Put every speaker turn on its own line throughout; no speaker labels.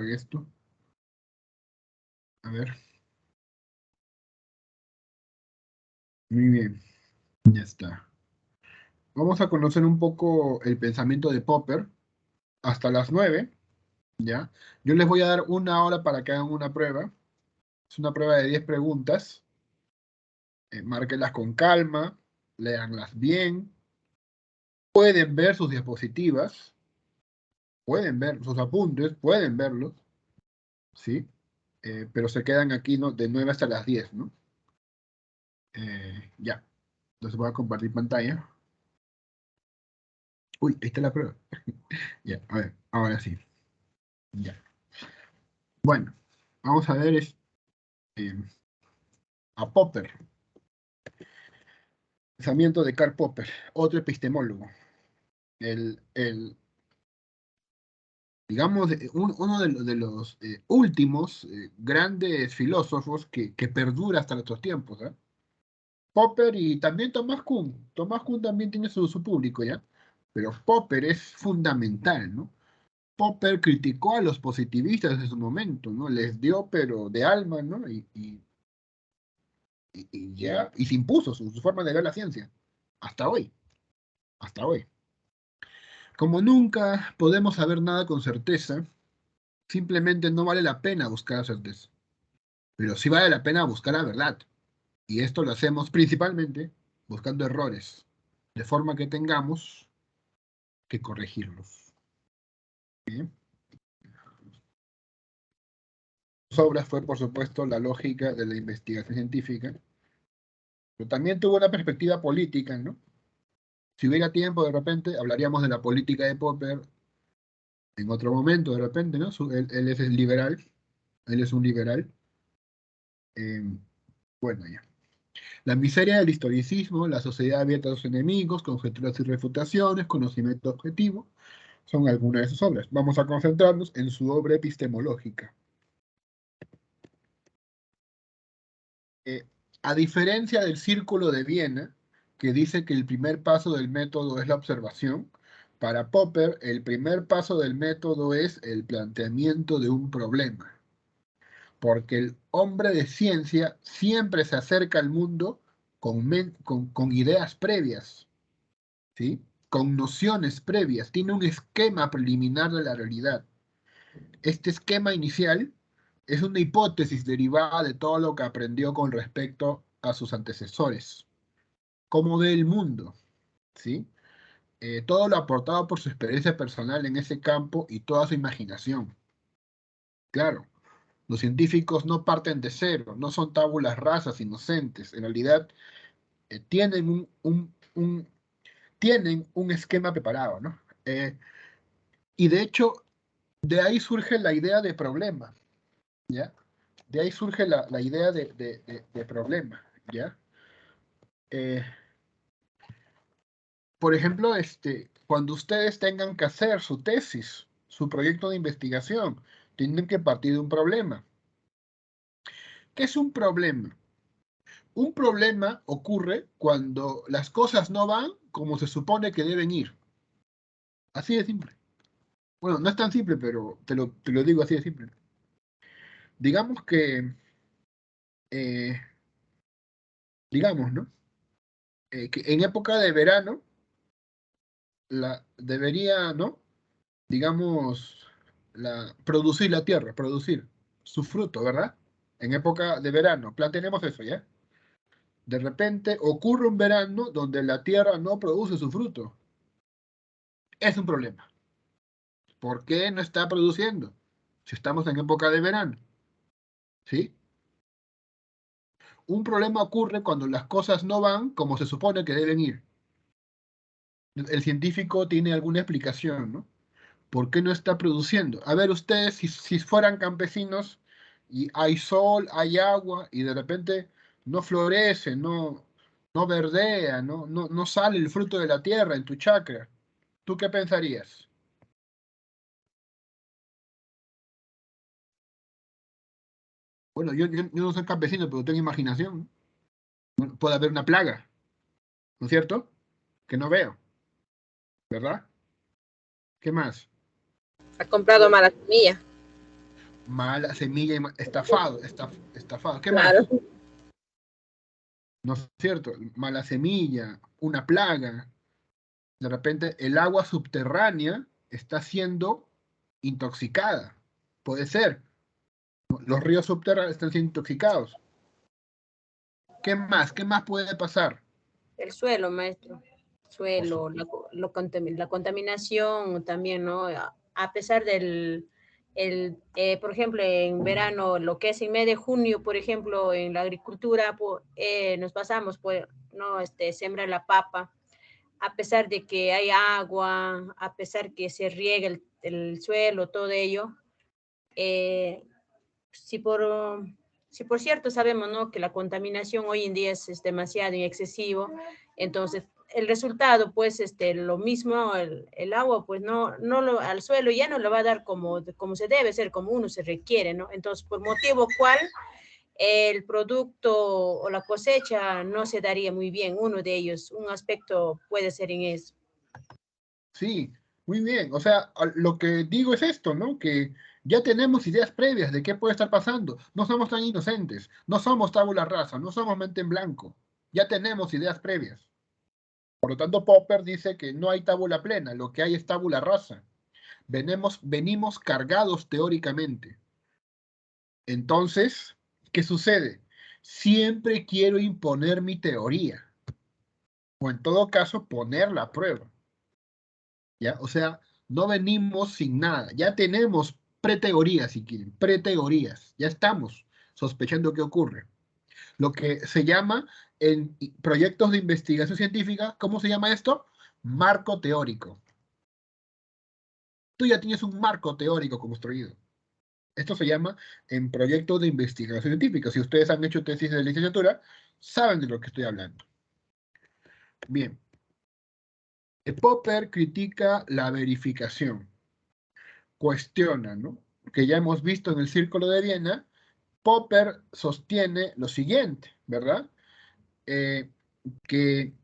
en esto. A ver. Muy bien, ya está. Vamos a conocer un poco el pensamiento de Popper hasta las 9, ¿ya? Yo les voy a dar 1 hora para que hagan una prueba. Es una prueba de 10 preguntas. Márquenlas con calma, léanlas bien. Pueden ver sus diapositivas, pueden ver sus apuntes, pueden verlos, ¿sí? Pero se quedan aquí, ¿no? De 9 hasta las 10, ¿no? Ya. Entonces voy a compartir pantalla. Uy, ahí está la prueba. Ya, a ver, ahora sí. Ya. Bueno, vamos a ver eh, a Popper. Pensamiento de Karl Popper, otro epistemólogo. Digamos, uno de los últimos grandes filósofos que perdura hasta nuestros tiempos, ¿eh? Popper y también Thomas Kuhn. Thomas Kuhn también tiene su público, ¿ya? Pero Popper es fundamental, ¿no? Popper criticó a los positivistas en su momento, ¿no? Les dio, pero de alma, ¿no? Y ya, y se impuso su forma de ver la ciencia. Hasta hoy, hasta hoy. Como nunca podemos saber nada con certeza, simplemente no vale la pena buscar la certeza. Pero sí vale la pena buscar la verdad. Y esto lo hacemos principalmente buscando errores, de forma que tengamos que corregirlos. ¿Bien? Sus obras fue, por supuesto, la lógica de la investigación científica, pero también tuvo una perspectiva política, ¿no? Si hubiera tiempo, de repente, hablaríamos de la política de Popper en otro momento, de repente, ¿no? Él es el liberal, él es un liberal. Eh, bueno, ya. La miseria del historicismo, la sociedad abierta a sus enemigos, conjeturas y refutaciones, conocimiento objetivo, son algunas de sus obras. Vamos a concentrarnos en su obra epistemológica. Eh, a diferencia del Círculo de Viena, que dice que el primer paso del método es la observación, para Popper el primer paso del método es el planteamiento de un problema, porque el hombre de ciencia siempre se acerca al mundo con ideas previas, ¿sí? Con nociones previas, tiene un esquema preliminar de la realidad. Este esquema inicial es una hipótesis derivada de todo lo que aprendió con respecto a sus antecesores. Cómo ve el mundo, ¿sí? Todo lo aportado por su experiencia personal en ese campo y toda su imaginación. Claro, los científicos no parten de cero, no son tábulas rasas inocentes. En realidad, tienen tienen un esquema preparado, ¿no? Y de hecho, de ahí surge la idea de problema, ¿ya? De ahí surge la idea de problema, ¿ya? Eh, por ejemplo, cuando ustedes tengan que hacer su tesis, su proyecto de investigación, tienen que partir de un problema. ¿Qué es un problema? Un problema ocurre cuando las cosas no van como se supone que deben ir. Así de simple. Bueno, no es tan simple, pero te lo digo así de simple. Digamos eh, digamos, ¿no? Que en época de verano, debería, ¿no? Digamos, producir la tierra, producir su fruto, ¿verdad? En época de verano, planteemos eso, ¿ya? De repente ocurre un verano donde la tierra no produce su fruto. Es un problema. ¿Por qué no está produciendo? Si estamos en época de verano, ¿sí? Un problema ocurre cuando las cosas no van como se supone que deben ir. El científico tiene alguna explicación, ¿no? ¿Por qué no está produciendo? A ver, ustedes, si fueran campesinos y hay sol, hay agua y de repente no florece, no verdea, no sale el fruto de la tierra en tu chacra, ¿tú qué pensarías? Bueno, yo no soy campesino, pero tengo imaginación. Bueno, puede haber una plaga, ¿no es cierto? Que no veo, ¿verdad? ¿Qué más?
Ha comprado mala semilla.
Mala semilla, estafado, estafado. ¿Qué
Claro.
más? ¿No es cierto? Mala semilla, una plaga. De repente el agua subterránea está siendo intoxicada. Puede ser. Los ríos subterráneos están siendo intoxicados. ¿Qué más? ¿Qué más puede pasar?
El suelo, maestro.
Por
Suelo,
supuesto.
la contaminación también, ¿no? A pesar del, por ejemplo, en verano, lo que es en mes de junio, por ejemplo, en la agricultura, nos pasamos, pues, ¿no? Sembra la papa, a pesar de que hay agua, a pesar que se riega el suelo, todo ello, eh, si por, si por cierto sabemos, ¿no? Que la contaminación hoy en día es demasiado y excesivo, entonces el resultado, pues, lo mismo, el agua, pues, al suelo ya no lo va a dar como se debe ser, como uno se requiere, ¿no? Entonces, por motivo cual el producto o la cosecha no se daría muy bien, uno de ellos, un aspecto puede ser en eso.
Sí, muy bien. O sea, lo que digo es esto, ¿no? Que ya tenemos ideas previas de qué puede estar pasando. No somos tan inocentes, no somos tabula rasa, no somos mente en blanco. Ya tenemos ideas previas. Por lo tanto, Popper dice que no hay tabula plena, lo que hay es tabula rasa. Venimos cargados teóricamente. Entonces, ¿qué sucede? Siempre quiero imponer mi teoría, o en todo caso, ponerla a prueba. ¿Ya? O sea, no venimos sin nada. Ya tenemos preteorías, si quieren, preteorías. Ya estamos sospechando qué ocurre. Lo que se llama en proyectos de investigación científica, ¿cómo se llama esto? Marco teórico. Tú ya tienes un marco teórico construido. Esto se llama en proyectos de investigación científica. Si ustedes han hecho tesis de licenciatura, saben de lo que estoy hablando. Bien. Popper critica la verificación. Cuestiona, ¿no? Que ya hemos visto en el Círculo de Viena, Popper sostiene lo siguiente, ¿verdad? Eh, que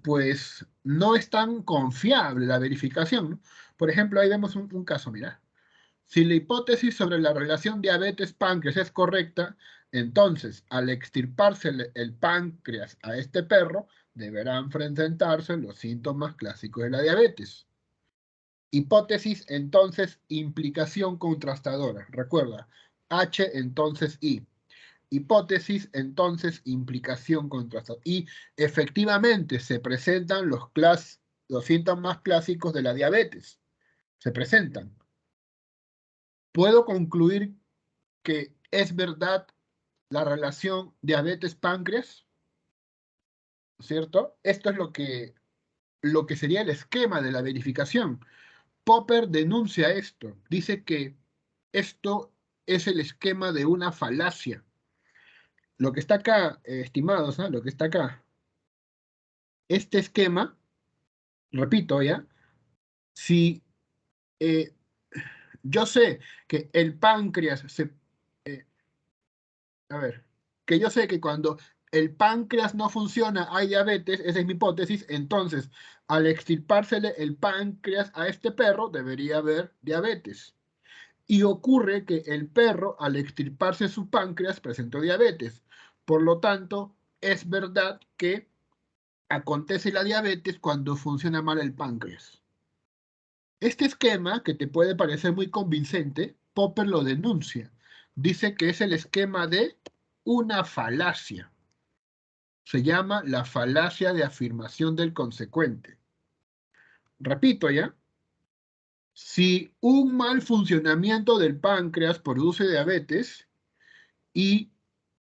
pues no es tan confiable la verificación, ¿no? Por ejemplo, ahí vemos un caso, mira. Si la hipótesis sobre la relación diabetes-páncreas es correcta, entonces al extirparse el páncreas a este perro, deberán presentarse los síntomas clásicos de la diabetes. Hipótesis, entonces, implicación contrastadora. Recuerda, H, entonces I. Hipótesis, entonces, implicación contrastadora. Y efectivamente se presentan los síntomas clásicos de la diabetes. Se presentan. ¿Puedo concluir que es verdad la relación diabetes-páncreas? ¿Cierto? Esto es lo que sería el esquema de la verificación. Popper denuncia esto, dice que esto es el esquema de una falacia. Lo que está acá, estimados, ¿no? Lo que está acá, este esquema, repito ya, si eh, yo sé que el páncreas eh, a ver, que yo sé que cuando el páncreas no funciona hay diabetes, esa es mi hipótesis, entonces al extirpársele el páncreas a este perro debería haber diabetes. Y ocurre que el perro, al extirparse su páncreas, presentó diabetes. Por lo tanto, es verdad que acontece la diabetes cuando funciona mal el páncreas. Este esquema, que te puede parecer muy convincente, Popper lo denuncia. Dice que es el esquema de una falacia. Se llama la falacia de afirmación del consecuente. Repito ya. Si un mal funcionamiento del páncreas produce diabetes, y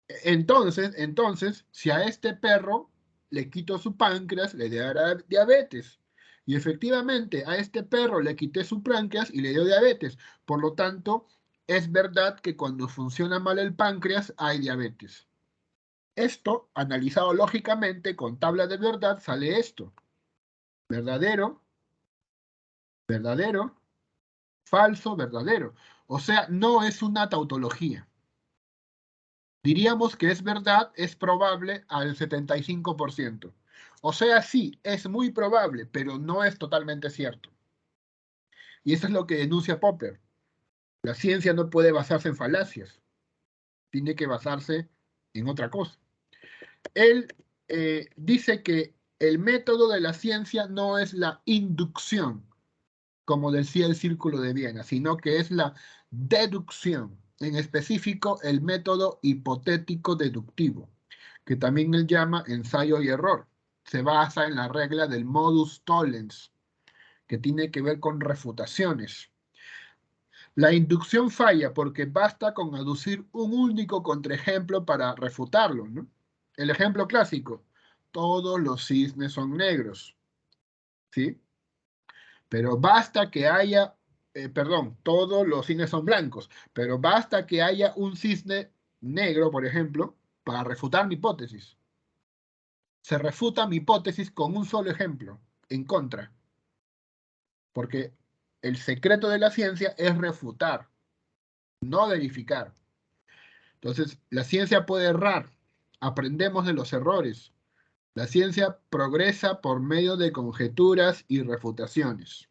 entonces, si a este perro le quito su páncreas, le dará diabetes. Y efectivamente, a este perro le quité su páncreas y le dio diabetes. Por lo tanto, es verdad que cuando funciona mal el páncreas hay diabetes. Esto, analizado lógicamente con tabla de verdad, sale esto. Verdadero, verdadero, falso, verdadero. O sea, no es una tautología. Diríamos que es verdad, es probable al 75%. O sea, sí, es muy probable, pero no es totalmente cierto. Y eso es lo que denuncia Popper. La ciencia no puede basarse en falacias, tiene que basarse en otra cosa. Él dice que el método de la ciencia no es la inducción, como decía el Círculo de Viena, sino que es la deducción, en específico el método hipotético deductivo, que también él llama ensayo y error. Se basa en la regla del modus tollens, que tiene que ver con refutaciones. La inducción falla porque basta con aducir un único contraejemplo para refutarlo, ¿no? El ejemplo clásico, todos los cisnes son negros, ¿sí? Pero basta que haya, perdón, todos los cisnes son blancos, pero basta que haya un cisne negro, por ejemplo, para refutar mi hipótesis. Se refuta mi hipótesis con un solo ejemplo, en contra, porque el secreto de la ciencia es refutar, no verificar. Entonces, la ciencia puede errar, aprendemos de los errores. La ciencia progresa por medio de conjeturas y refutaciones.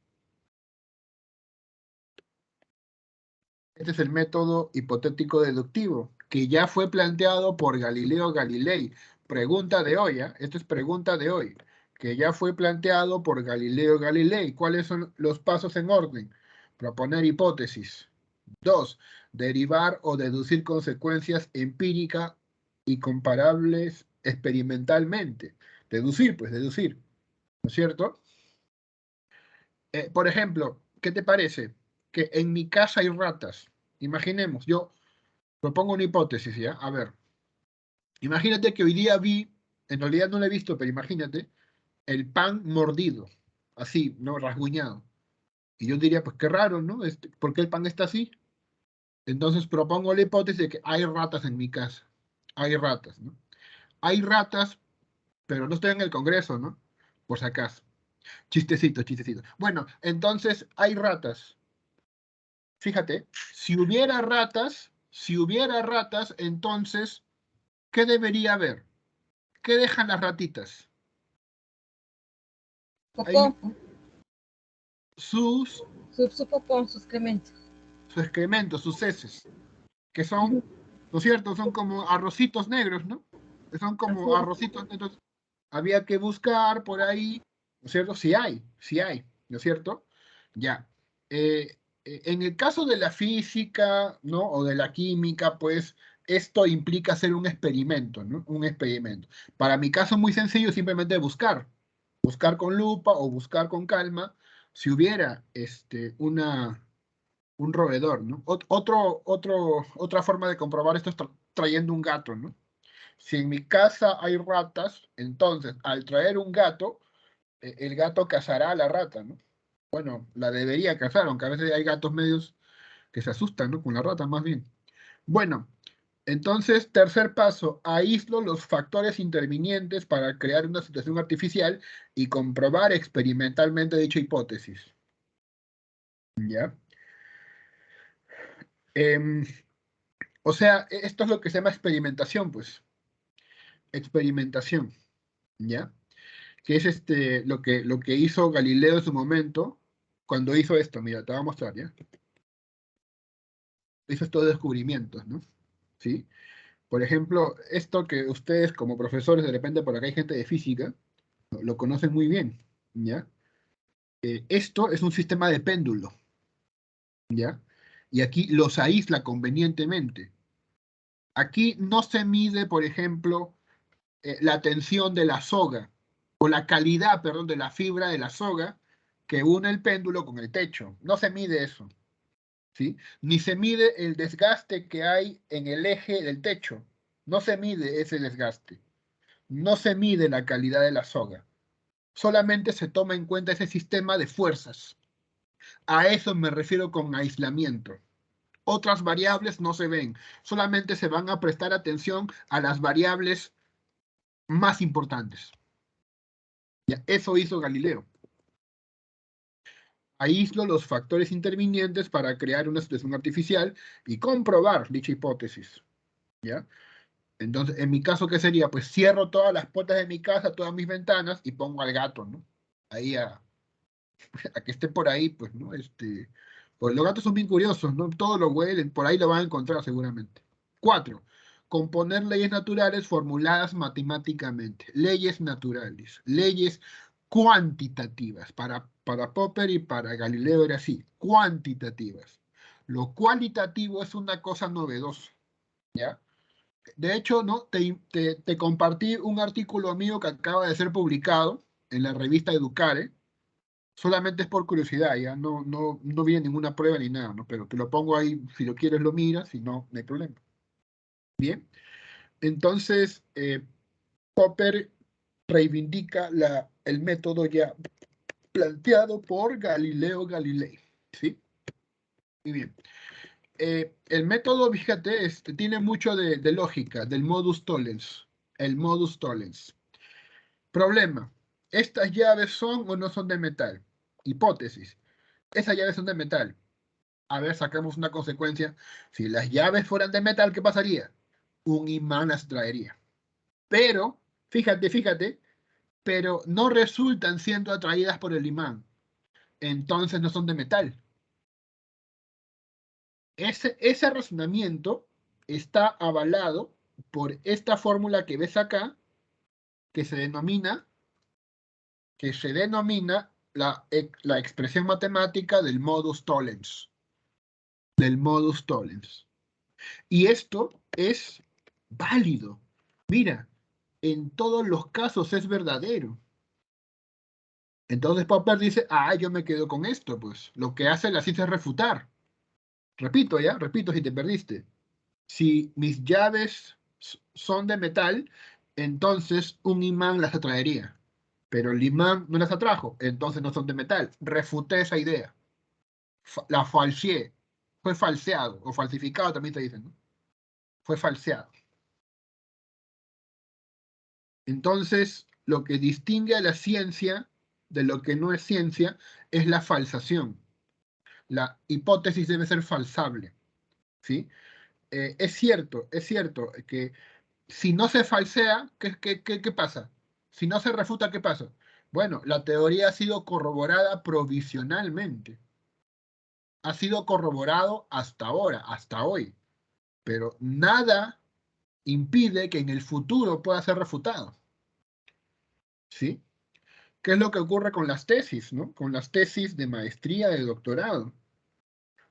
Este es el método hipotético deductivo, que ya fue planteado por Galileo Galilei. Pregunta de hoy, ¿eh? Esta es pregunta de hoy, que ya fue planteado por Galileo Galilei. ¿Cuáles son los pasos en orden? Proponer hipótesis. 2. Derivar o deducir consecuencias empíricas y comparables experimentalmente. Deducir, pues deducir, ¿no es cierto? Por ejemplo, ¿qué te parece? Que en mi casa hay ratas. Imaginemos, yo propongo una hipótesis, ¿ya? A ver, imagínate que hoy día vi, en realidad no lo he visto, pero imagínate, el pan mordido, así, ¿no? Rasguñado. Y yo diría, pues qué raro, ¿no? ¿Por qué el pan está así? Entonces propongo la hipótesis de que hay ratas en mi casa. Hay ratas, ¿no? Hay ratas, pero no estoy en el Congreso, ¿no? Por si acaso. Chistecito, chistecito. Bueno, entonces hay ratas. Fíjate, si hubiera ratas, entonces, ¿qué debería haber? ¿Qué dejan las ratitas? Hay
Popó,
sus,
su popó, sus excrementos.
sus excrementos, sus heces, que son, ¿no es cierto? Son como arrocitos negros, ¿no? Que son
Así
como
es.
arrocitos. Entonces, había que buscar por ahí, ¿no es cierto? Si hay, ¿no es cierto? Ya. En el caso de la física, ¿no? O de la química, pues esto implica hacer un experimento, ¿no? Un experimento. Para mi caso muy sencillo, simplemente buscar con lupa o buscar con calma si hubiera un roedor, ¿no? Otra forma de comprobar esto es trayendo un gato, ¿no? Si en mi casa hay ratas, entonces al traer un gato, el gato cazará a la rata, ¿no? Bueno, la debería cazar, aunque a veces hay gatos medios que se asustan, ¿no? Con la rata, más bien. Bueno, entonces, tercer paso, aíslo los factores intervinientes para crear una situación artificial y comprobar experimentalmente dicha hipótesis. ¿Ya? Em, o sea, esto es lo que se llama experimentación, pues. Experimentación, ¿ya? Que es lo que hizo Galileo en su momento, cuando hizo esto, mira, te voy a mostrar, ¿ya? Hizo estos descubrimientos, ¿no? ¿Sí? Por ejemplo, esto que ustedes como profesores, de repente por acá hay gente de física, lo conocen muy bien, ¿ya? Esto es un sistema de péndulo, ¿ya? Y aquí los aísla convenientemente. Aquí no se mide, por ejemplo, la tensión de la soga, o la calidad, perdón, de la fibra de la soga que une el péndulo con el techo. No se mide eso, ¿sí? Ni se mide el desgaste que hay en el eje del techo. No se mide ese desgaste. No se mide la calidad de la soga. Solamente se toma en cuenta ese sistema de fuerzas. A eso me refiero con aislamiento. Otras variables no se ven. Solamente se van a prestar atención a las variables más importantes. Ya, eso hizo Galileo. Aíslo los factores intervinientes para crear una situación artificial y comprobar dicha hipótesis. ¿Ya? Entonces, en mi caso, ¿qué sería? Pues cierro todas las puertas de mi casa, todas mis ventanas y pongo al gato, ¿no? Ahí a que esté por ahí, pues, ¿no? Pues los gatos son bien curiosos, ¿no? Todo lo huelen, por ahí lo van a encontrar seguramente. 4. Componer leyes naturales formuladas matemáticamente. Leyes naturales, leyes cuantitativas. Para Popper y para Galileo era así, cuantitativas. Lo cualitativo es una cosa novedosa, ¿ya? De hecho, ¿no? Te compartí un artículo mío que acaba de ser publicado en la revista Educare. Solamente es por curiosidad, ya no viene ninguna prueba ni nada, ¿no? Pero te lo pongo ahí, si lo quieres lo miras, si no, no hay problema. Bien, entonces Popper reivindica el método ya planteado por Galileo Galilei, ¿sí? Muy bien. El método, fíjate, tiene mucho de lógica, del modus tollens, el modus tollens. Problema, ¿estas llaves son o no son de metal? Hipótesis, esas llaves son de metal. A ver, sacamos una consecuencia. Si las llaves fueran de metal, ¿qué pasaría? Un imán las traería. Pero, fíjate, pero no resultan siendo atraídas por el imán. Entonces no son de metal. Ese razonamiento está avalado por esta fórmula que ves acá, que se denomina la expresión matemática del modus tollens. Del modus tollens. Y esto es válido. Mira, en todos los casos es verdadero. Entonces Popper dice, yo me quedo con esto, pues. Lo que hace la ciencia es refutar. Repito si te perdiste. Si mis llaves son de metal, entonces un imán las atraería. Pero el imán no las atrajo, entonces no son de metal. Refuté esa idea. La falseé. Fue falseado, o falsificado también te dicen, ¿no? Fue falseado. Entonces, lo que distingue a la ciencia de lo que no es ciencia es la falsación. La hipótesis debe ser falsable, ¿sí? Es cierto que si no se falsea, ¿qué pasa? Si no se refuta, ¿qué pasa? Bueno, la teoría ha sido corroborada provisionalmente. Ha sido corroborado hasta ahora, hasta hoy. Pero nada impide que en el futuro pueda ser refutado, ¿sí? ¿Qué es lo que ocurre con las tesis, ¿no? Con las tesis de maestría, de doctorado.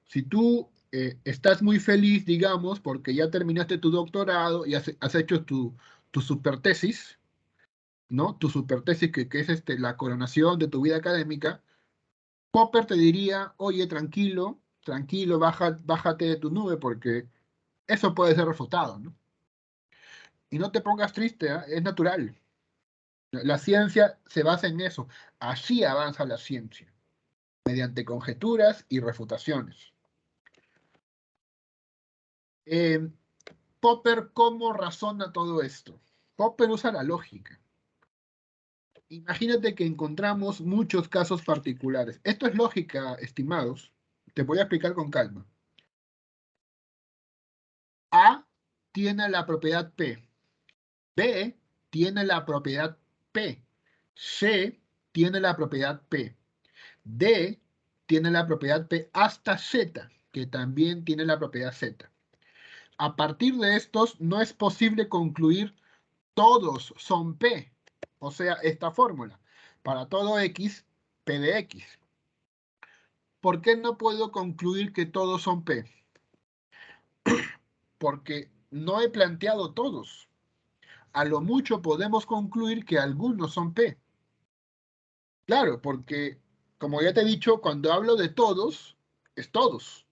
Si tú estás muy feliz, digamos, porque ya terminaste tu doctorado y has hecho tu supertesis, ¿no? Tu supertesis que es la coronación de tu vida académica, Popper te diría, oye, tranquilo, bájate de tu nube porque eso puede ser refutado, ¿no? Y no te pongas triste, ¿eh? Es natural. La ciencia se basa en eso. Así avanza la ciencia, mediante conjeturas y refutaciones. Popper, ¿cómo razona todo esto? Popper usa la lógica. Imagínate que encontramos muchos casos particulares. Esto es lógica, estimados. Te voy a explicar con calma. A tiene la propiedad P. B tiene la propiedad P. C tiene la propiedad P. D tiene la propiedad P hasta Z, que también tiene la propiedad Z. A partir de estos, no es posible concluir todos son P. O sea, esta fórmula. Para todo X, P de X. ¿Por qué no puedo concluir que todos son P? Porque no he planteado todos. A lo mucho podemos concluir que algunos son P. Claro, porque, como ya te he dicho, cuando hablo de todos, es todos,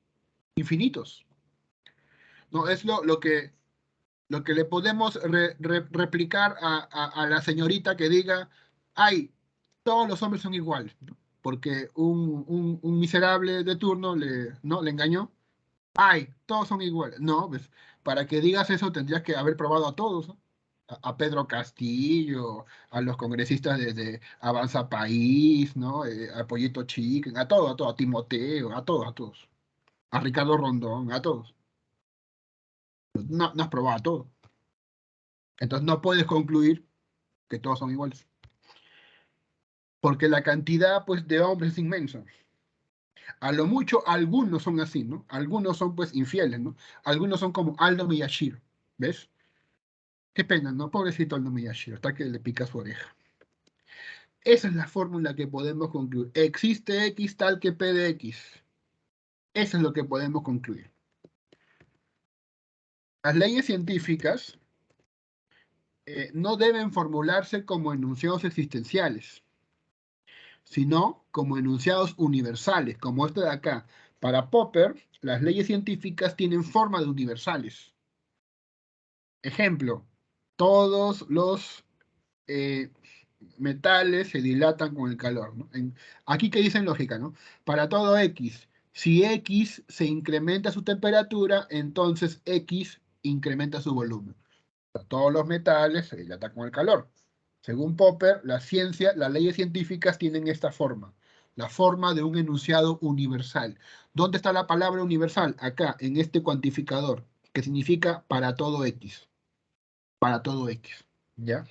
infinitos. No, es lo que le podemos replicar a la señorita que diga, ay, todos los hombres son iguales, ¿no? Porque un miserable de turno ¿no? le engañó. Ay, todos son iguales. No, pues, para que digas eso tendrías que haber probado a todos, ¿no? A Pedro Castillo, a los congresistas de Avanza País, ¿no? A Pollito Chicken, a todos, a Timoteo, a todos. A Ricardo Rondón, a todos. No has probado a todos. Entonces no puedes concluir que todos son iguales. Porque la cantidad, pues, de hombres es inmensa. A lo mucho, algunos son así, ¿no? Algunos son, pues, infieles, ¿no? Algunos son como Aldo Miyashiro, ¿ves? Qué pena, ¿no? Pobrecito Aldo Miyashiro, hasta que le pica su oreja. Esa es la fórmula que podemos concluir. Existe X tal que P de X. Eso es lo que podemos concluir. Las leyes científicas no deben formularse como enunciados existenciales, sino como enunciados universales, como este de acá. Para Popper, las leyes científicas tienen forma de universales. Ejemplo, todos los metales se dilatan con el calor, ¿no? Aquí que dice en lógica, ¿no? Para todo X, si X se incrementa su temperatura, entonces X incrementa su volumen. Todos los metales se dilatan con el calor. Según Popper, la ciencia, las leyes científicas tienen esta forma, la forma de un enunciado universal. ¿Dónde está la palabra universal? Acá, en este cuantificador, que significa para todo X. Para todo X. ¿Ya?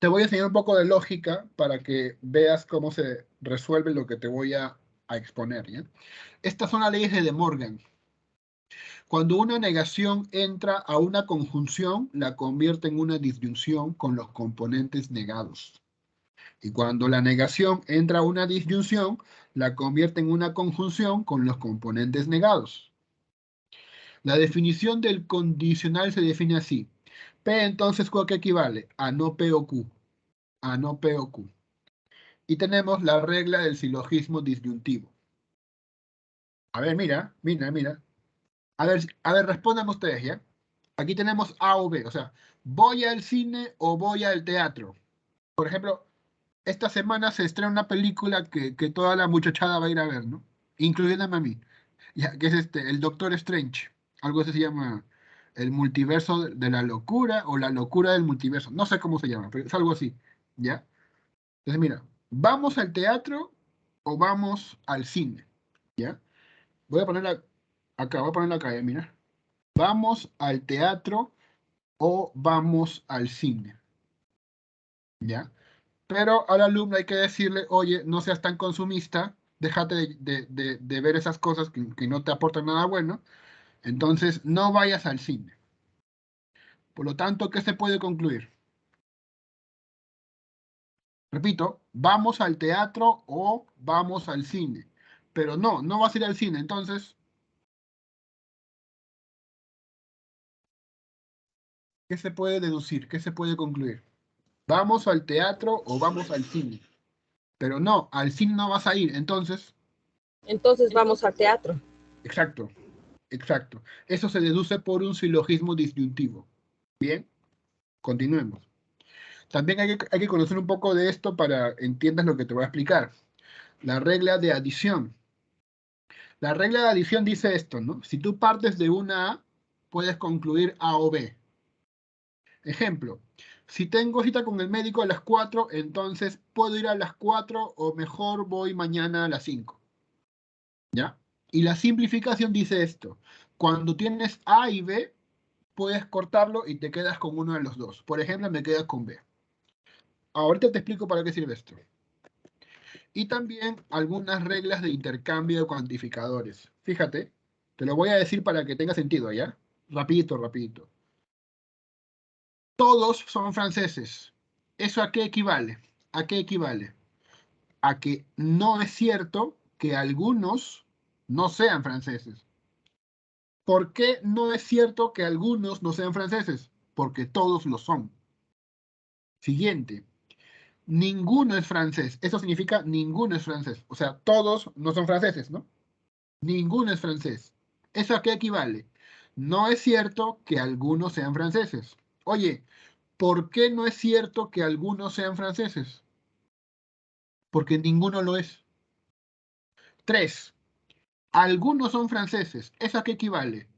Te voy a enseñar un poco de lógica para que veas cómo se resuelve lo que te voy a exponer, ¿ya? Estas son las leyes de De Morgan. Cuando una negación entra a una conjunción, la convierte en una disyunción con los componentes negados. Y cuando la negación entra a una disyunción, la convierte en una conjunción con los componentes negados. La definición del condicional se define así. P entonces, ¿qué equivale? A no P o Q. A no P o Q. Y tenemos la regla del silogismo disyuntivo. A ver, mira. A ver, respondan ustedes, ¿ya? Aquí tenemos A o B, o sea, ¿voy al cine o voy al teatro? Por ejemplo, esta semana se estrena una película que toda la muchachada va a ir a ver, ¿no? Incluyéndome a mí, ya, que es El Doctor Strange. Algo así se llama el multiverso de la locura o la locura del multiverso. No sé cómo se llama, pero es algo así, ¿ya? Entonces, mira, ¿vamos al teatro o vamos al cine? ¿Ya? Voy a ponerla acá, voy a ponerla acá, mira. ¿Vamos al teatro o vamos al cine? ¿Ya? Pero al alumno hay que decirle, oye, no seas tan consumista, déjate de ver esas cosas que no te aportan nada bueno, entonces no vayas al cine. Por lo tanto, ¿qué se puede concluir? Repito, vamos al teatro o vamos al cine. Pero no vas a ir al cine, entonces, ¿qué se puede deducir? ¿Qué se puede concluir? ¿Vamos al teatro o vamos al cine? Pero no, al cine no vas a ir, entonces,
Entonces vamos al teatro.
exacto, exacto. Eso se deduce por un silogismo disyuntivo. Bien, continuemos. También hay que conocer un poco de esto para entiendas lo que te voy a explicar. La regla de adición. La regla de adición dice esto, ¿no? Si tú partes de una A, puedes concluir A o B. Ejemplo, si tengo cita con el médico a las 4, entonces puedo ir a las 4 o mejor voy mañana a las 5. ¿Ya? Y la simplificación dice esto. Cuando tienes A y B, puedes cortarlo y te quedas con uno de los dos. Por ejemplo, me quedas con B. Ahorita te explico para qué sirve esto. Y también algunas reglas de intercambio de cuantificadores. Fíjate, te lo voy a decir para que tenga sentido, ¿ya? Rapidito. Todos son franceses. ¿Eso a qué equivale? ¿A qué equivale? A que no es cierto que algunos no sean franceses. ¿Por qué no es cierto que algunos no sean franceses? Porque todos lo son. Siguiente. Ninguno es francés. Eso significa ninguno es francés. O sea, todos no son franceses, ¿no? Ninguno es francés. ¿Eso a qué equivale? No es cierto que algunos sean franceses. Oye, ¿por qué no es cierto que algunos sean franceses? Porque ninguno lo es. 3. Algunos son franceses. ¿Eso a qué equivale?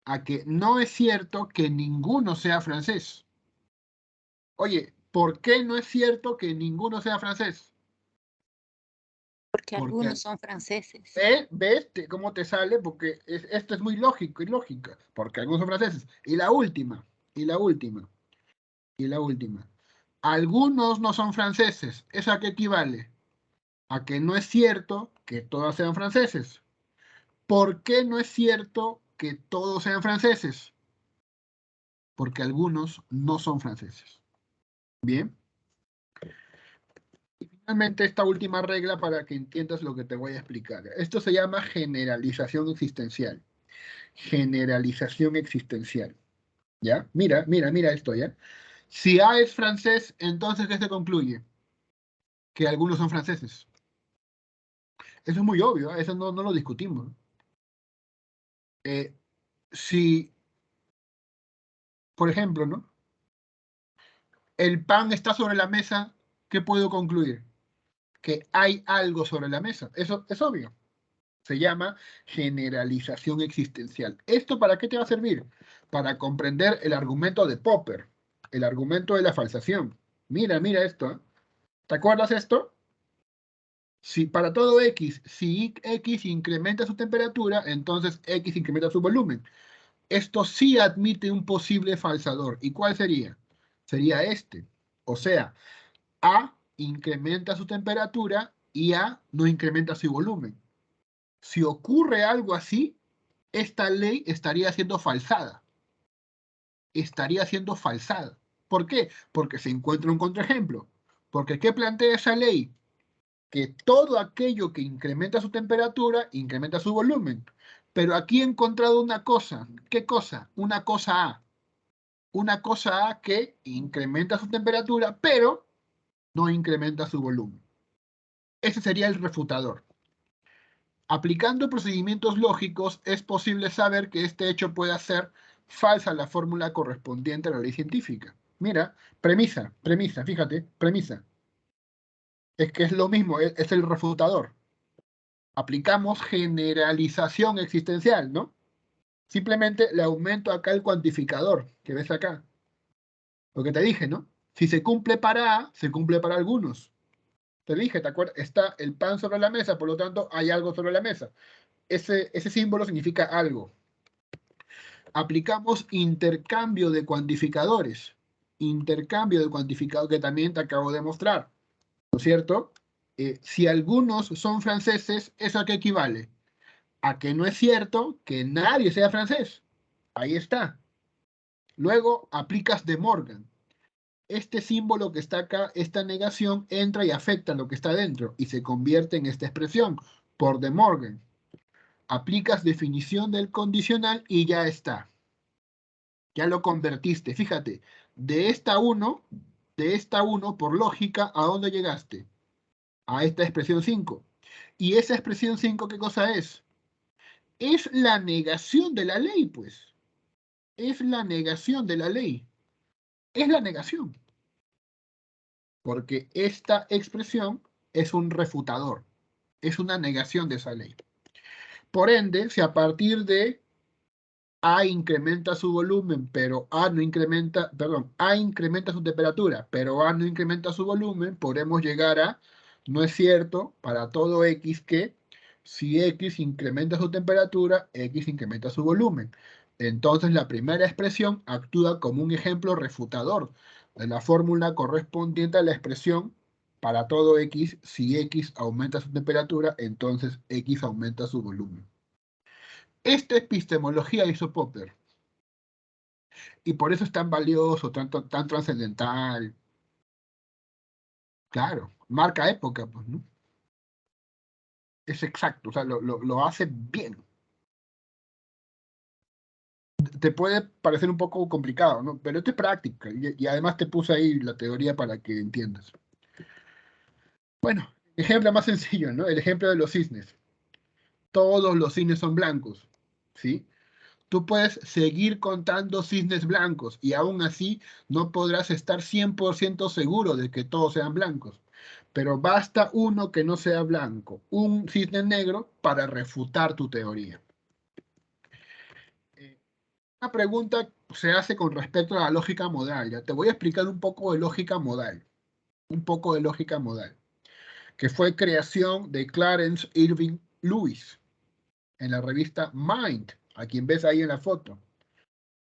A que no es cierto que ninguno sea francés. Oye, ¿por qué no es cierto que ninguno sea francés?
Porque
Porque,
algunos son franceses.
¿ves cómo te sale? Porque esto es muy lógico y lógica. Porque algunos son franceses. Y la última. Algunos no son franceses. ¿Eso a qué equivale? a que no es cierto que todos sean franceses. ¿Por qué no es cierto que todos sean franceses? Porque algunos no son franceses. Bien. Y finalmente, esta última regla para que entiendas lo que te voy a explicar. Esto se llama generalización existencial. Generalización existencial. ¿Ya? Mira esto, ¿ya? Si A es francés, entonces, ¿qué se concluye? Que algunos son franceses. Eso es muy obvio, ¿eh? Eso no lo discutimos. Si, por ejemplo, ¿no? El pan está sobre la mesa, ¿qué puedo concluir? Que hay algo sobre la mesa. Eso es obvio. Se llama generalización existencial. ¿Esto para qué te va a servir? Para comprender el argumento de Popper, el argumento de la falsación. Mira esto, ¿eh? ¿Te acuerdas esto? Si para todo X, si X incrementa su temperatura, entonces X incrementa su volumen. Esto sí admite un posible falsador. ¿Y cuál sería? Sería este. O sea, A incrementa su temperatura y A no incrementa su volumen. Si ocurre algo así, esta ley estaría siendo falsada. Estaría siendo falsada. ¿Por qué? Porque se encuentra un contraejemplo. Porque ¿qué plantea esa ley? Que todo aquello que incrementa su temperatura, incrementa su volumen. Pero aquí he encontrado una cosa. ¿Qué cosa? Una cosa A. Una cosa A que incrementa su temperatura, pero no incrementa su volumen. Ese sería el refutador. Aplicando procedimientos lógicos, es posible saber que este hecho puede hacer falsa la fórmula correspondiente a la ley científica. Mira, premisa, fíjate, premisa. Es que es lo mismo, es el refutador. Aplicamos generalización existencial, ¿no? Simplemente le aumento acá el cuantificador, que ves acá. Lo que te dije, ¿no? Si se cumple para A, se cumple para algunos. Te dije, ¿te acuerdas? Está el pan sobre la mesa, por lo tanto, hay algo sobre la mesa. Ese símbolo significa algo. Aplicamos intercambio de cuantificadores. Intercambio de cuantificadores que también te acabo de mostrar. ¿No es cierto? Si algunos son franceses, ¿eso a qué equivale? A que no es cierto que nadie sea francés. Ahí está. Luego aplicas De Morgan. Este símbolo que está acá, esta negación, entra y afecta lo que está dentro y se convierte en esta expresión, por De Morgan. Aplicas definición del condicional y ya está. Ya lo convertiste. Fíjate, de esta 1, por lógica, ¿a dónde llegaste? A esta expresión 5. ¿Y esa expresión 5 qué cosa es? Es la negación de la ley, pues. Es la negación de la ley. Es la negación. Porque esta expresión es un refutador. Es una negación de esa ley. Por ende, si a partir de A incrementa su volumen, pero A no incrementa, perdón, A incrementa su temperatura, pero A no incrementa su volumen, podemos llegar a, no es cierto, para todo X que si X incrementa su temperatura, X incrementa su volumen. Entonces la primera expresión actúa como un ejemplo refutador de la fórmula correspondiente a la expresión para todo X, si X aumenta su temperatura, entonces X aumenta su volumen. Esta epistemología hizo Popper. Y por eso es tan valioso, tan trascendental. Claro, marca época, pues, ¿no? Es exacto, o sea, lo hace bien. Te puede parecer un poco complicado, ¿no? Pero esto es práctica y además te puse ahí la teoría para que entiendas. Bueno, ejemplo más sencillo, ¿no? El ejemplo de los cisnes. Todos los cisnes son blancos, ¿sí? Tú puedes seguir contando cisnes blancos y aún así no podrás estar 100% seguro de que todos sean blancos. Pero basta uno que no sea blanco, un cisne negro, para refutar tu teoría. Una pregunta se hace con respecto a la lógica modal. Ya te voy a explicar un poco de lógica modal. Un poco de lógica modal. Que fue creación de Clarence Irving Lewis en la revista Mind, a quien ves ahí en la foto.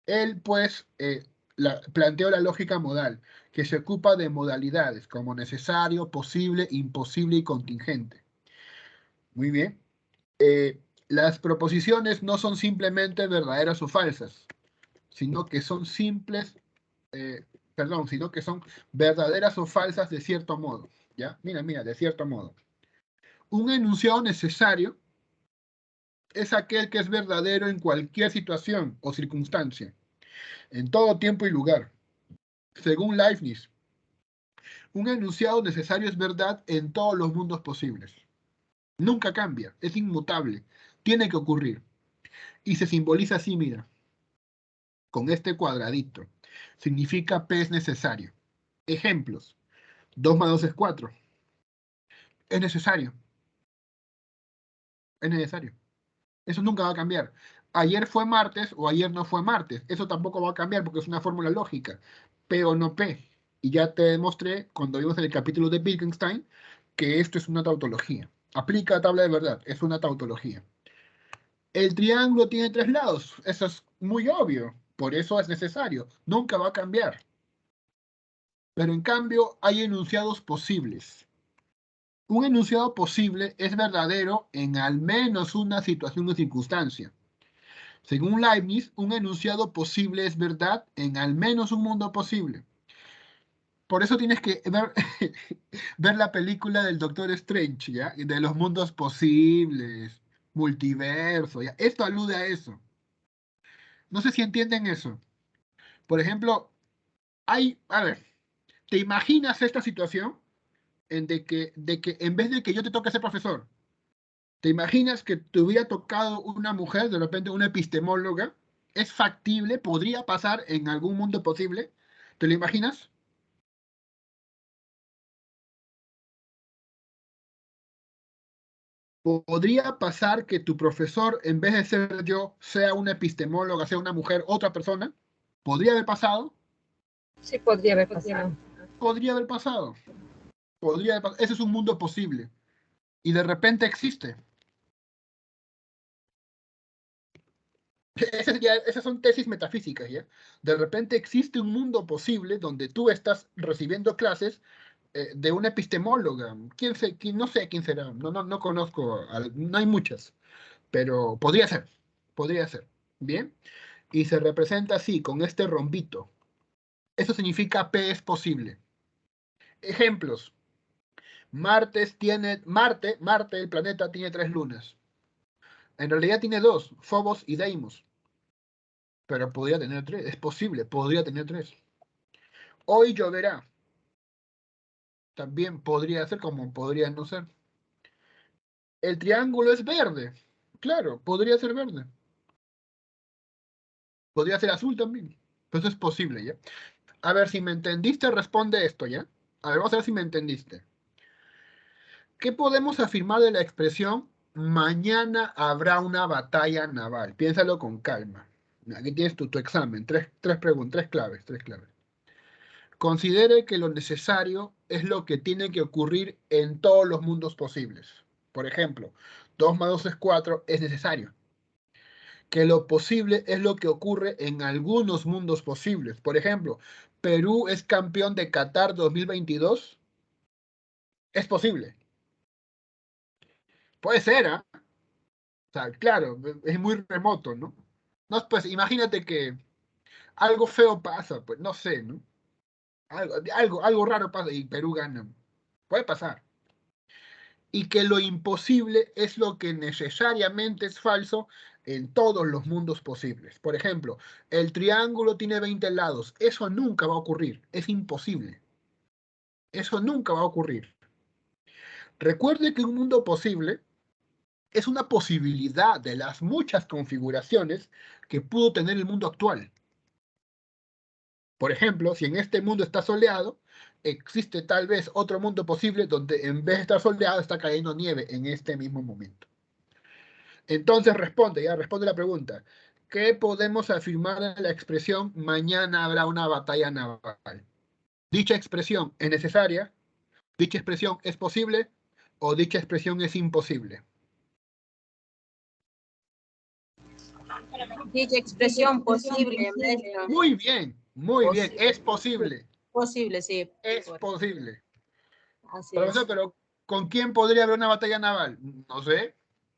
Él, pues, planteo la lógica modal, que se ocupa de modalidades como necesario, posible, imposible y contingente. Muy bien. Las proposiciones no son simplemente verdaderas o falsas, sino que son sino que son verdaderas o falsas de cierto modo. ¿Ya? Mira, de cierto modo. Un enunciado necesario es aquel que es verdadero en cualquier situación o circunstancia, en todo tiempo y lugar. Según Leibniz, un enunciado necesario es verdad en todos los mundos posibles. Nunca cambia, es inmutable, tiene que ocurrir. Y se simboliza así, mira, con este cuadradito. Significa P es necesario. Ejemplos. 2 más 2 es 4. Es necesario. Es necesario. Eso nunca va a cambiar. Ayer fue martes o ayer no fue martes. Eso tampoco va a cambiar porque es una fórmula lógica. P o no P. Y ya te demostré cuando vimos en el capítulo de Wittgenstein que esto es una tautología. Aplica a tabla de verdad. Es una tautología. El triángulo tiene 3 lados. Eso es muy obvio. Por eso es necesario. Nunca va a cambiar. Pero en cambio hay enunciados posibles. Un enunciado posible es verdadero en al menos una situación o circunstancia. Según Leibniz, un enunciado posible es verdad en al menos un mundo posible. Por eso tienes que ver, ver la película del Doctor Strange, ¿ya? De los mundos posibles, multiverso, ¿ya? Esto alude a eso. No sé si entienden eso. Por ejemplo, a ver, ¿te imaginas esta situación de que en vez de que yo te toque ser profesor, ¿te imaginas que te hubiera tocado una mujer, de repente una epistemóloga? ¿Es factible? ¿Podría pasar en algún mundo posible? ¿Te lo imaginas? ¿Podría pasar que tu profesor, en vez de ser yo, sea una epistemóloga, sea una mujer, otra persona? ¿Podría haber pasado?
Sí, podría haber pasado.
Podría haber pasado. Ese es un mundo posible. Y de repente existe. Esas son tesis metafísicas, ¿ya? De repente existe un mundo posible donde tú estás recibiendo clases de una epistemóloga. No sé quién será, no conozco, no hay muchas, pero podría ser, ¿bien? Y se representa así, con este rombito. Eso significa P es posible. Ejemplos. Marte, el planeta, tiene 3 lunas. En realidad tiene 2, Phobos y Deimos. Pero podría tener 3, es posible, podría tener 3. Hoy lloverá. También podría ser como podría no ser. El triángulo es verde. Claro, podría ser verde. Podría ser azul también. Pero eso es posible, ¿ya? A ver, si me entendiste, responde esto, ¿ya? A ver, vamos a ver si me entendiste. ¿Qué podemos afirmar de la expresión mañana habrá una batalla naval? Piénsalo con calma. Aquí tienes tu examen. Tres preguntas, tres claves. Considere que lo necesario es lo que tiene que ocurrir en todos los mundos posibles. Por ejemplo, 2 más 2 es 4, es necesario. Que lo posible es lo que ocurre en algunos mundos posibles. Por ejemplo, Perú es campeón de Qatar 2022. Es posible. Puede ser, ¿ah? O sea, claro, es muy remoto, ¿no? No, pues imagínate que algo feo pasa, pues no sé, ¿no? Algo raro pasa y Perú gana. Puede pasar. Y que lo imposible es lo que necesariamente es falso en todos los mundos posibles. Por ejemplo, el triángulo tiene 20 lados. Eso nunca va a ocurrir. Es imposible. Eso nunca va a ocurrir. Recuerde que un mundo posible es una posibilidad de las muchas configuraciones que pudo tener el mundo actual. Por ejemplo, si en este mundo está soleado, existe tal vez otro mundo posible donde en vez de estar soleado está cayendo nieve en este mismo momento. Entonces responde la pregunta. ¿Qué podemos afirmar en la expresión mañana habrá una batalla naval? ¿Dicha expresión es necesaria? ¿Dicha expresión es posible? ¿O dicha expresión es imposible?
Dicha expresión posible, maestro.
Muy bien. Muy bien, es posible.
Posible, sí.
Es posible.
Así
Profesor,
es.
pero ¿con quién podría haber una batalla naval? No sé.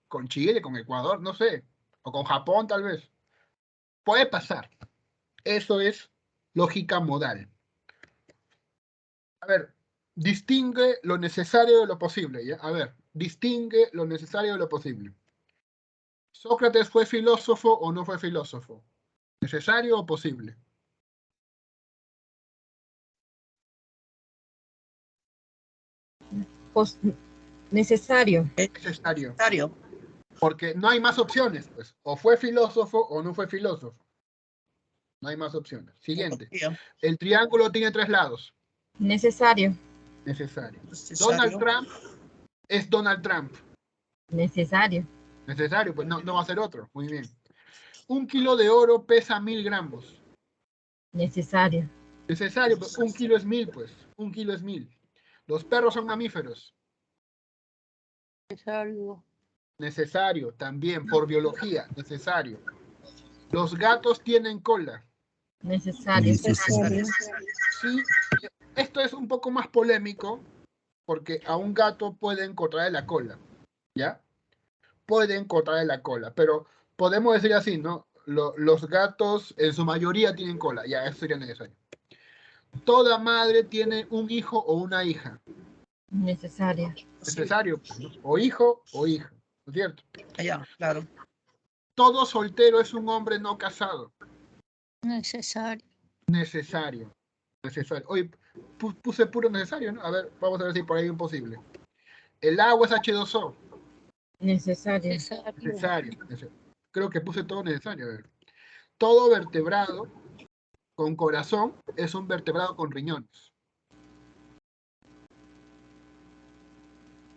Con Chile, con Ecuador, no sé. O con Japón, tal vez. Puede pasar. Eso es lógica modal. A ver, distingue lo necesario de lo posible, ¿ya? A ver, distingue lo necesario de lo posible. ¿Sócrates fue filósofo o no fue filósofo? ¿Necesario o posible?
Necesario.
Necesario.
Necesario.
Porque no hay más opciones, pues. O fue filósofo o no fue filósofo. No hay más opciones. Siguiente. El triángulo tiene 3 lados.
Necesario.
Necesario.
Necesario.
Donald Trump es Donald Trump.
Necesario.
Necesario, pues no va a ser otro. Muy bien. 1 kilo de oro pesa 1000 gramos.
Necesario.
Necesario, pues 1 kilo es 1000, pues. 1 kilo es 1000. Los perros son mamíferos.
Necesario.
Necesario, también, por biología, necesario. Los gatos tienen cola.
Necesario.
Necesario.
Sí, esto es un poco más polémico, porque a un gato pueden cortarle la cola, ¿ya? Pueden cortarle la cola, pero podemos decir así, ¿no? Los gatos en su mayoría tienen cola, ya, eso sería necesario. Toda madre tiene un hijo o una hija.
Necesario.
Necesario, ¿no? O hijo o hija, ¿no es cierto?
Ya, claro.
Todo soltero es un hombre no casado.
Necesario.
Necesario. Necesario. Oye, puse puro necesario, ¿no? A ver, vamos a ver si por ahí es imposible. El agua es H2O.
Necesario.
Necesario. Creo que puse todo necesario. A ver. Todo vertebrado con corazón es un vertebrado con riñones.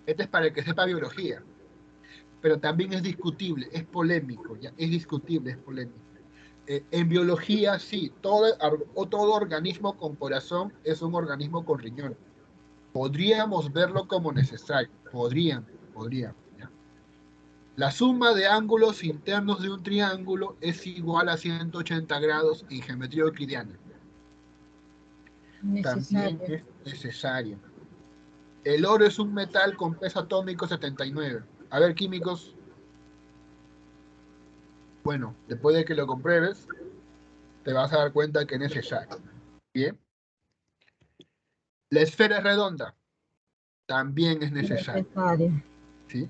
Este es para el que sepa biología. Pero también es discutible, es polémico, ¿ya? Es discutible, es polémico. En biología, sí, todo organismo con corazón es un organismo con riñones. Podríamos verlo como necesario. Podríamos. ¿Ya? La suma de ángulos internos de un triángulo es igual a 180 grados en geometría euclidiana. También
Necesario.
es necesario. El oro es un metal con peso atómico 79. A ver, químicos. Bueno, después de que lo compruebes, te vas a dar cuenta que es necesario. Bien. La esfera es redonda. También es necesario.
Necesario.
¿Sí?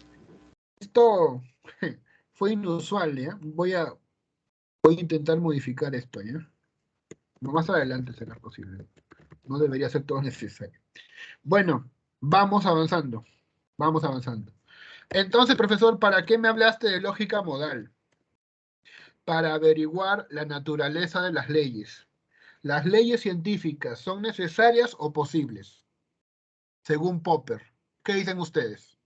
Esto fue inusual, ¿ya? Voy a intentar modificar esto, ¿ya? Más adelante será posible. No debería ser todo necesario. Bueno, vamos avanzando. Vamos avanzando. Entonces, profesor, ¿para qué me hablaste de lógica modal? Para averiguar la naturaleza de las leyes. ¿Las leyes científicas son necesarias o posibles? Según Popper. ¿Qué dicen ustedes?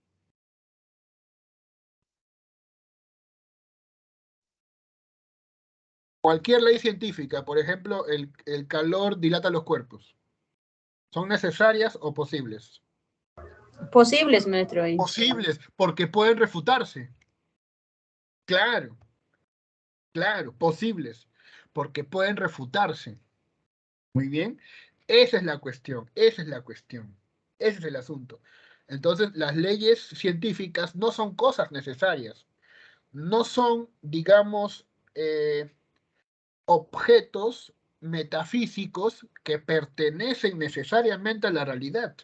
Cualquier ley científica, por ejemplo, el calor dilata los cuerpos. ¿Son necesarias o posibles?
Posibles, maestro.
Posibles, porque pueden refutarse. Claro, claro, posibles, porque pueden refutarse. Muy bien. Esa es la cuestión, esa es la cuestión. Ese es el asunto. Entonces, las leyes científicas no son cosas necesarias. No son, digamos, objetos metafísicos que pertenecen necesariamente a la realidad.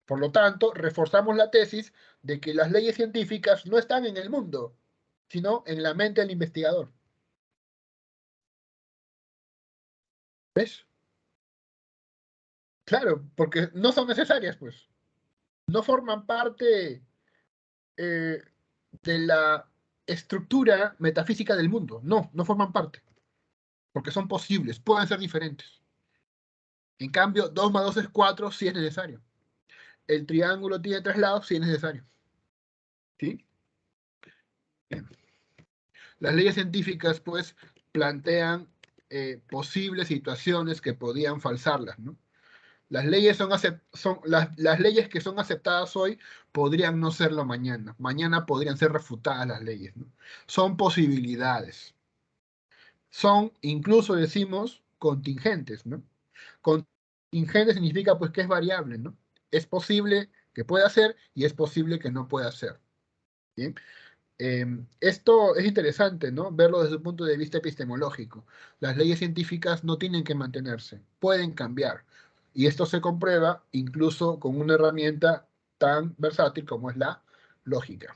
Por lo tanto, reforzamos la tesis de que las leyes científicas no están en el mundo, sino en la mente del investigador. ¿Ves? Claro, porque no son necesarias, pues. No forman parte de la estructura metafísica del mundo. No, no forman parte. Porque son posibles, pueden ser diferentes. En cambio, 2 más 2 es 4 si es necesario. El triángulo tiene 3 lados si es necesario. ¿Sí? Bien. Las leyes científicas, pues, plantean posibles situaciones que podían falsarlas, ¿no? Las leyes las leyes que son aceptadas hoy podrían no serlo mañana. Mañana podrían ser refutadas las leyes, ¿no? Son posibilidades. Son, incluso decimos, contingentes, ¿no? Contingente significa pues que es variable, ¿no? Es posible que pueda ser y es posible que no pueda ser. ¿Bien? Esto es interesante, ¿no? Verlo desde un punto de vista epistemológico. Las leyes científicas no tienen que mantenerse, pueden cambiar. Y esto se comprueba incluso con una herramienta tan versátil como es la lógica.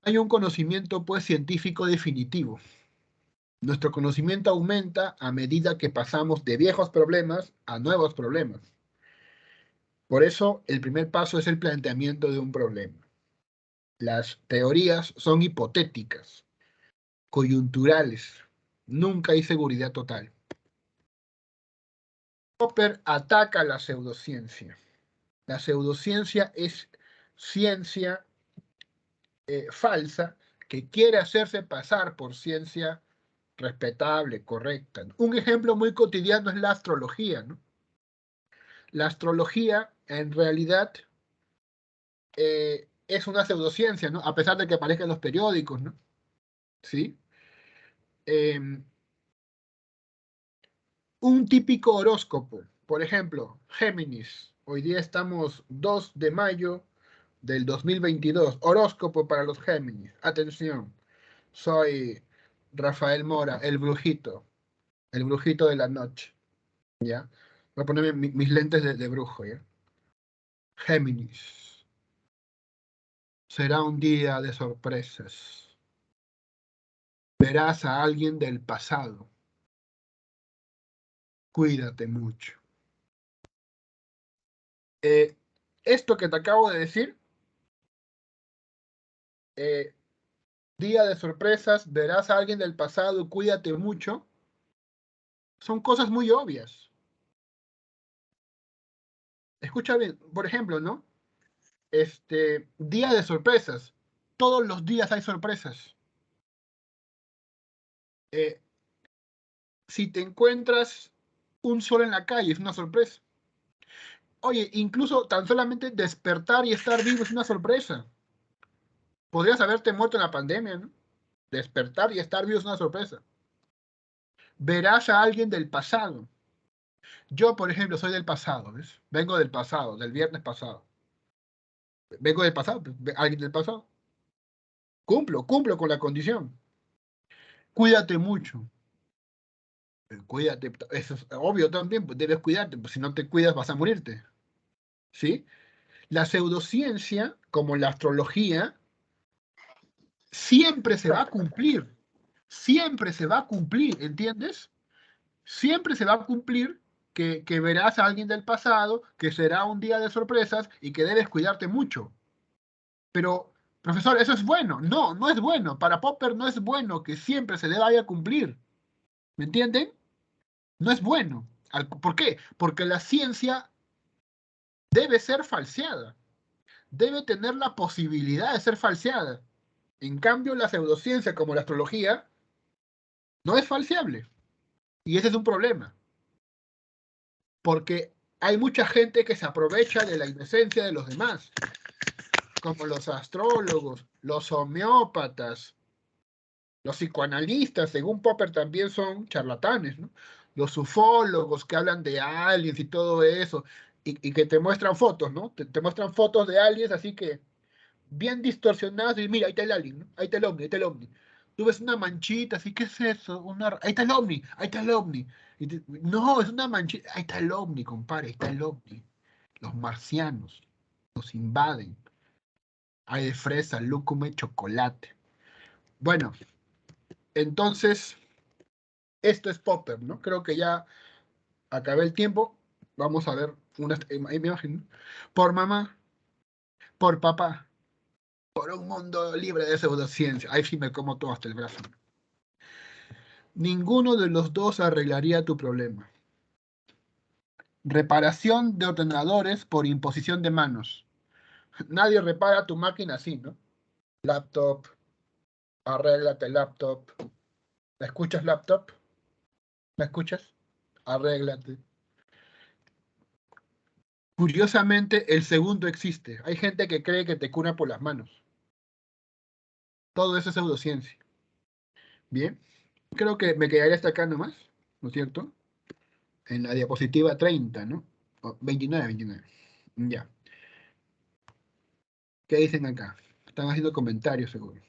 Hay un conocimiento, pues, científico definitivo. Nuestro conocimiento aumenta a medida que pasamos de viejos problemas a nuevos problemas. Por eso, el primer paso es el planteamiento de un problema. Las teorías son hipotéticas, coyunturales. Nunca hay seguridad total. Popper ataca la pseudociencia. La pseudociencia es ciencia falsa que quiere hacerse pasar por ciencia respetable, correcta. Un ejemplo muy cotidiano es la astrología, ¿no? La astrología, en realidad, es una pseudociencia, ¿no? A pesar de que aparezca en los periódicos, ¿no? ¿Sí? Un típico horóscopo, por ejemplo, Géminis. Hoy día estamos 2 de mayo del 2022. Horóscopo para los Géminis. Atención, soy Rafael Mora, el brujito de la noche. ¿Ya? Voy a ponerme mis lentes de brujo, ¿ya? Géminis. Será un día de sorpresas. Verás a alguien del pasado. Cuídate mucho. Esto que te acabo de decir, día de sorpresas, verás a alguien del pasado, cuídate mucho, son cosas muy obvias. Escucha bien, por ejemplo, ¿no? Día de sorpresas. Todos los días hay sorpresas. Si te encuentras un sol en la calle, es una sorpresa. Oye, incluso tan solamente despertar y estar vivo es una sorpresa. Podrías haberte muerto en la pandemia, ¿no? Despertar y estar vivo es una sorpresa. Verás a alguien del pasado. Yo, por ejemplo, soy del pasado, ¿ves? Vengo del pasado, del viernes pasado. Vengo del pasado, alguien del pasado. Cumplo con la condición. Cuídate mucho. Cuídate, eso es obvio también, pues debes cuidarte, pues si no te cuidas vas a morirte. ¿Sí? La pseudociencia, como la astrología, siempre se va a cumplir. Siempre se va a cumplir, ¿entiendes? Siempre se va a cumplir que verás a alguien del pasado, que será un día de sorpresas y que debes cuidarte mucho. Pero, profesor, ¿eso es bueno? No, no es bueno. Para Popper no es bueno que siempre se le vaya a cumplir. ¿Me entienden? No es bueno. ¿Por qué? Porque la ciencia debe ser falseada. Debe tener la posibilidad de ser falseada. En cambio, la pseudociencia, como la astrología, no es falseable. Y ese es un problema. Porque hay mucha gente que se aprovecha de la inocencia de los demás, como los astrólogos, los homeópatas, los psicoanalistas, según Popper, también son charlatanes, ¿no? Los ufólogos que hablan de aliens y todo eso, y que te muestran fotos, ¿no? Te muestran fotos de aliens así que bien distorsionadas, y mira, ahí está el alien, ¿no? Ahí está el ovni, ahí está el ovni. Tú ves una manchita, así, ¿qué es eso? Ahí está el ovni, ahí está el ovni. No, es una manchita, ahí está el ovni, compadre, ahí está el ovni. Los marcianos nos invaden. Hay de fresa, lúcuma y chocolate. Bueno, entonces, esto es Popper, ¿no? Creo que ya acabé el tiempo. Vamos a ver una imagen. Por mamá, por papá, por un mundo libre de pseudociencia. Ahí sí me como todo hasta el brazo. Ninguno de los dos arreglaría tu problema. Reparación de ordenadores por imposición de manos. Nadie repara tu máquina así, ¿no? Laptop, arréglate laptop. ¿La escuchas, laptop? ¿La escuchas? Arréglate. Curiosamente, el segundo existe. Hay gente que cree que te cura por las manos. Todo eso es pseudociencia. Bien. Creo que me quedaría hasta acá nomás, ¿no es cierto? En la diapositiva 30, ¿no? 29, 29. Ya. ¿Qué dicen acá? Están haciendo comentarios, seguro.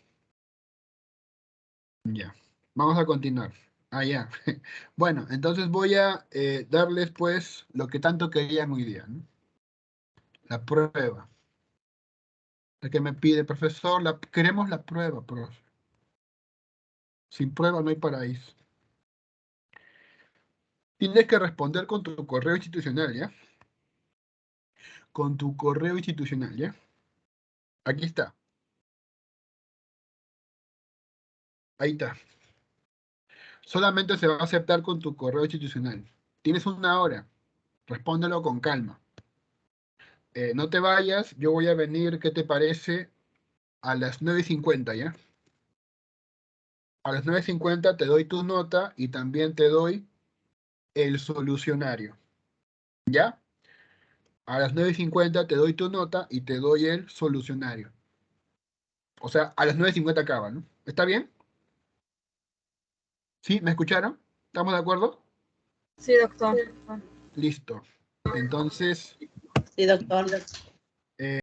Ya. Vamos a continuar. Ah, ya. Bueno, entonces voy a darles, pues, lo que tanto querían hoy día, ¿no? La prueba. La que me pide el profesor, queremos la prueba, profe. Sin prueba no hay paraíso. Tienes que responder con tu correo institucional, ¿ya? Con tu correo institucional, ¿ya? Aquí está. Ahí está. Solamente se va a aceptar con tu correo institucional. Tienes una hora. Respóndelo con calma. No te vayas. Yo voy a venir, ¿qué te parece? A las 9:50, ¿ya? A las 9:50 te doy tu nota y también te doy el solucionario, ¿ya? A las 9:50 te doy tu nota y te doy el solucionario. O sea, a las 9:50 acaba, ¿no? ¿Está bien? ¿Sí? ¿Me escucharon? ¿Estamos de acuerdo?
Sí, doctor.
Listo. Entonces,
Sí, doctor.